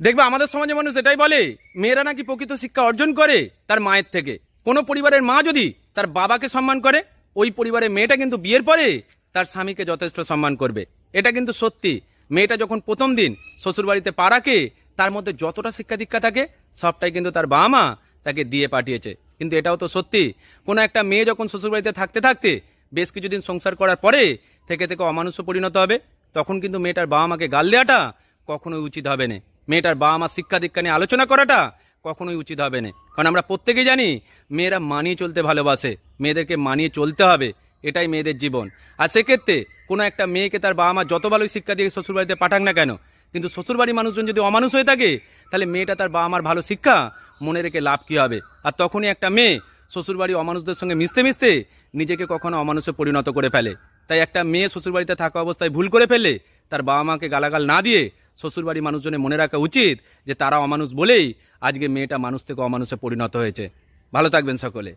দেখবে আমাদের সমাজে মানুষ এটাই বলে মেয়েরা নাকি প্রকৃত শিক্ষা অর্জন করে তার মায়ের থেকে। কোনো পরিবারের মা যদি তার বাবাকে সম্মান করে, ওই পরিবারের মেয়েটা কিন্তু বিয়ের পরে তার স্বামীকে যথেষ্ট সম্মান করবে। এটা কিন্তু সত্যি। মেয়েটা যখন প্রথম দিন শ্বশুরবাড়িতে পা রাখে, তার মধ্যে যতটা শিক্ষা দীক্ষা থাকে সবটাই কিন্তু তার বাবা মা তাকে দিয়ে পাঠিয়েছে। কিন্তু এটাও তো সত্যি, কোনো একটা মেয়ে যখন শ্বশুরবাড়িতে থাকতে থাকতে বেশ কিছুদিন সংসার করার পরে থেকে থেকে অমানুষ্য পরিণত হবে, তখন কিন্তু মেয়েটার বাবা মাকে গাল দেওয়াটা কখনোই উচিত হবে না। মেয়েটার বাবা মা শিক্ষা দীক্ষা নিয়ে আলোচনা করাটা কখনোই উচিত হবে না। কারণ আমরা প্রত্যেকেই জানি মেয়েরা মানিয়ে চলতে ভালোবাসে, মেয়েদেরকে মানিয়ে চলতে হবে, এটাই মেয়েদের জীবন। আর সেক্ষেত্রে কোনো একটা মেয়েকে তার বাবা মা যত ভালোই শিক্ষা দিয়ে শ্বশুরবাড়িতে পাঠাক না কেন, কিন্তু শ্বশুরবাড়ির মানুষজন যদি অমানুষ হয়ে থাকে, তাহলে মেয়েটা তার বাবা মার ভালো শিক্ষা মনে রেখে লাভ কী হবে? আর তখনই একটা মেয়ে শ্বশুরবাড়ি অমানুষদের সঙ্গে মিশতে মিশতে নিজেকে কখনো অমানুষে পরিণত করে ফেলে। তাই একটা মেয়ে শ্বশুরবাড়িতে থাকা অবস্থায় ভুল করে ফেললে তার বাবা মাকে গালাগাল না দিয়ে শ্বশুরবাড়ির মানুষজনের মনে রাখা উচিত যে তারা অমানুষ বলেই আজকে মেয়েটা মানুষ থেকে অমানুষে পরিণত হয়েছে। ভালো থাকবেন সকলে।